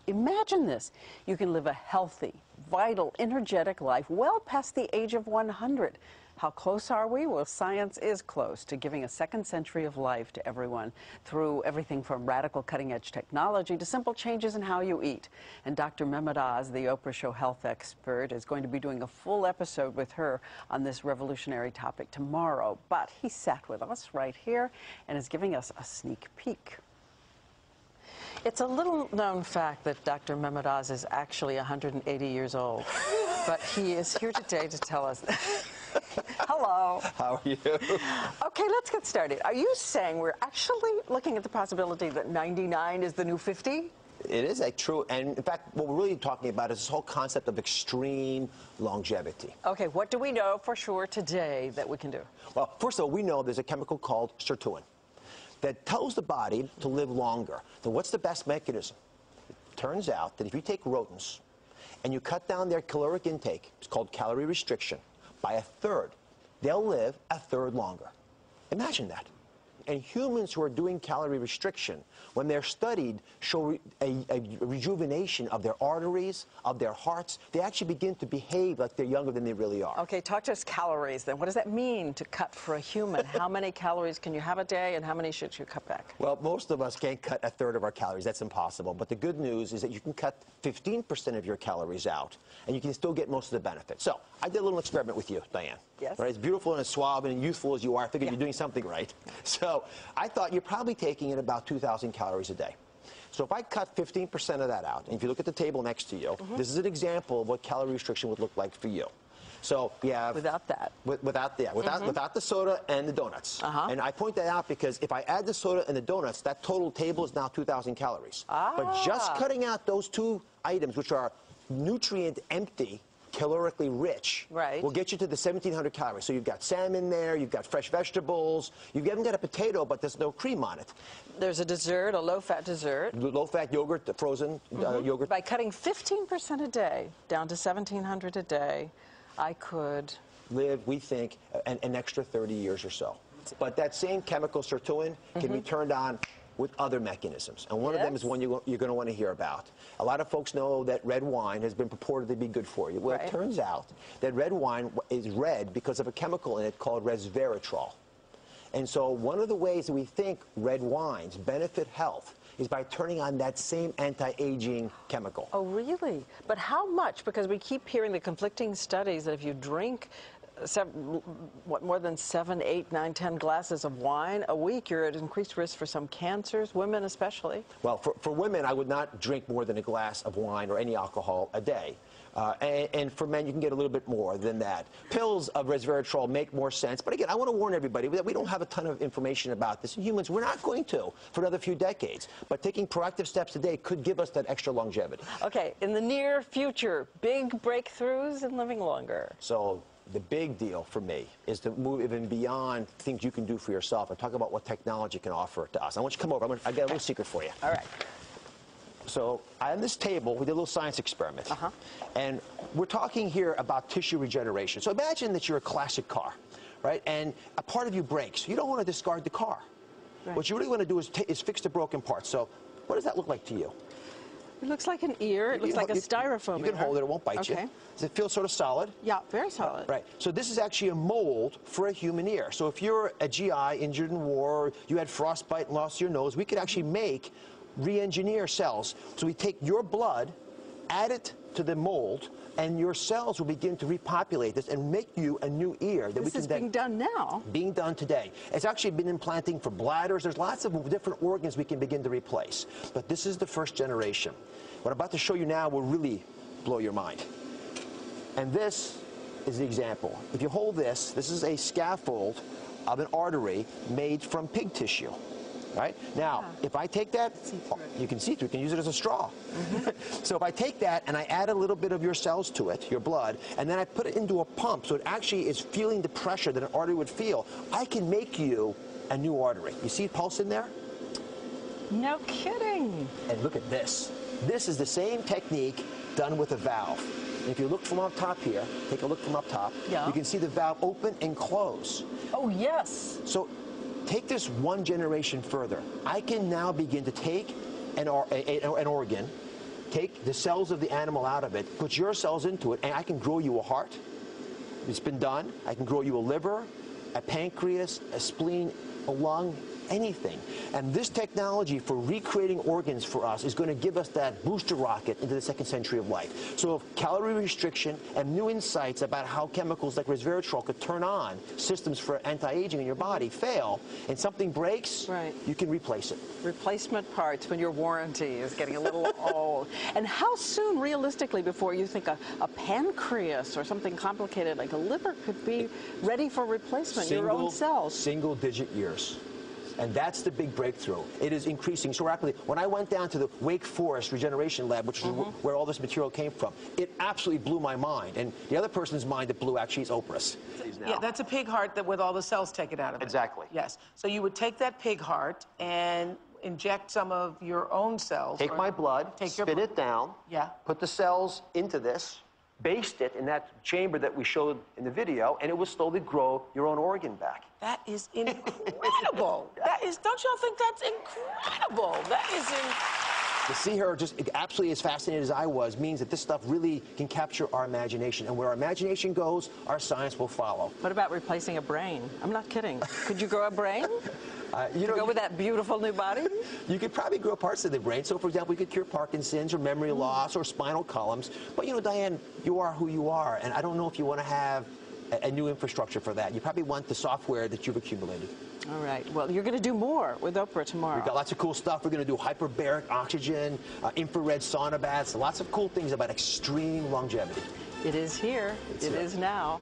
Imagine this. You can live a healthy, vital, energetic life well past the age of 100. How close are we? Well, science is close to giving a second century of life to everyone through everything from radical cutting-edge technology to simple changes in how you eat. And Dr. Mehmet Oz, the Oprah Show health expert, is going to be doing a full episode with her on this revolutionary topic tomorrow. But he sat with us right here and is giving us a sneak peek. It's a little-known fact that Dr. Mehmet Oz is actually 180 years old, but he is here today to tell us that. Hello. How are you? Okay, let's get started. Are you saying we're actually looking at the possibility that 99 is the new 50? It is true, and in fact, what we're really talking about is this whole concept of extreme longevity. Okay, what do we know for sure today that we can do? Well, first of all, we know there's a chemical called sirtuin that tells the body to live longer. So what's the best mechanism? It turns out that if you take rodents and you cut down their caloric intake, it's called calorie restriction, by a third, they'll live a third longer. Imagine that. And humans who are doing calorie restriction, when they're studied, show a rejuvenation of their arteries, of their hearts. They actually begin to behave like they're younger than they really are. Okay, talk to us calories then. What does that mean to cut for a human? How many calories can you have a day and how many should you cut back? Well, most of us can't cut a third of our calories. That's impossible. But the good news is that you can cut 15% of your calories out and you can still get most of the benefits. So I did a little experiment with you, Diane. Yes. Right? As beautiful and as suave and youthful as you are, I figured you're doing something right. So I thought you're probably taking in about 2,000 calories a day. So if I cut 15% of that out, and if you look at the table next to you, this is an example of what calorie restriction would look like for you. So we have... Without that. Without the soda and the donuts. And I point that out because if I add the soda and the donuts, that total table is now 2,000 calories. But just cutting out those two items, which are nutrient empty, calorically rich, will get you to the 1,700 calories. So you've got salmon there, you've got fresh vegetables, you haven't got a potato, but there's no cream on it. There's a dessert, a low-fat dessert. Low-fat yogurt, the frozen yogurt. By cutting 15% a day down to 1,700 a day, I could live, we think, an extra 30 years or so. But that same chemical sirtuin can be turned on with other mechanisms. And one of them is one you're going to want to hear about. A lot of folks know that red wine has been purported to be good for you. Well, it turns out that red wine is red because of a chemical in it called resveratrol. And so one of the ways that we think red wines benefit health is by turning on that same anti-aging chemical. Oh, really? But how much? Because we keep hearing the conflicting studies that if you drink more than 7, 8, 9, 10 glasses of wine a week, you're at increased risk for some cancers, women especially. Well, for women, I would not drink more than a glass of wine or any alcohol a day. And for men, you can get a little bit more than that. Pills of resveratrol make more sense. But again, I want to warn everybody that we don't have a ton of information about this. In humans, we're not going to for another few decades. But taking proactive steps today could give us that extra longevity. Okay, in the near future, big breakthroughs in living longer. So the big deal for me is to move even beyond things you can do for yourself and talk about what technology can offer to us. I want you to come over. I got a little secret for you. All right. So on this table, we did a little science experiment. And we're talking here about tissue regeneration. So imagine that you're a classic car, right? And a part of you breaks. You don't want to discard the car. What you really want to do is fix the broken parts. So what does that look like to you? It looks like an ear. It looks like a styrofoam. You can hold it. It won't bite you. Does it feel sort of solid? Yeah, very solid. Right. So this is actually a mold for a human ear. So if you're a GI injured in war, or you had frostbite and lost your nose, we could actually make re-engineer cells. So we take your blood, add it to the mold, and your cells will begin to repopulate this and make you a new ear. This is being done now. Being done today. It's actually been implanting for bladders. There's lots of different organs we can begin to replace. But this is the first generation. What I'm about to show you now will really blow your mind. And this is the example. If you hold this, this is a scaffold of an artery made from pig tissue. Right? Now, if I take that, you can see through, you can use it as a straw. So if I take that and I add a little bit of your cells to it, your blood, and then I put it into a pump so it actually is feeling the pressure that an artery would feel, I can make you a new artery. You see pulse in there? No kidding. And look at this. This is the same technique done with a valve. And if you look from up top here, take a look from up top, you can see the valve open and close. Oh, yes. So take this one generation further. I can now begin to take an organ, take the cells of the animal out of it, put your cells into it, and I can grow you a heart. It's been done. I can grow you a liver, a pancreas, a spleen, a lung, anything. And this technology for recreating organs for us is going to give us that booster rocket into the second century of life. So if calorie restriction and new insights about how chemicals like resveratrol could turn on systems for anti-aging in your body fail, and something breaks, you can replace it. Replacement parts when your warranty is getting a little old. And how soon, realistically, before you think a pancreas or something complicated like a liver could be ready for replacement, your own cells? Single-digit years. And that's the big breakthrough. It is increasing so rapidly. When I went down to the Wake Forest Regeneration Lab, which is where all this material came from, it absolutely blew my mind. And the other person's mind that blew actually is Oprah's. Yeah, that's a pig heart with all the cells taken out of it. Exactly. Yes. So you would take that pig heart and inject some of your own cells. Take my blood, spin it down, put the cells into this, baste it in that chamber that we showed in the video, and it will slowly grow your own organ back. That is incredible. That is, don't y'all think that's incredible? That is To see her just absolutely as fascinated as I was means that this stuff really can capture our imagination. And where our imagination goes, our science will follow. What about replacing a brain? I'm not kidding. Could you grow a brain? You know, go with that beautiful new body? You could probably grow parts of the brain. So, for example, we could cure Parkinson's or memory loss or spinal columns. But, you know, Diane, you are who you are. And I don't know if you want to have a new infrastructure for that. You probably want the software that you've accumulated. All right. Well, you're going to do more with Oprah tomorrow. We've got lots of cool stuff. We're going to do hyperbaric oxygen, infrared sauna baths, lots of cool things about extreme longevity. It is here. It is now.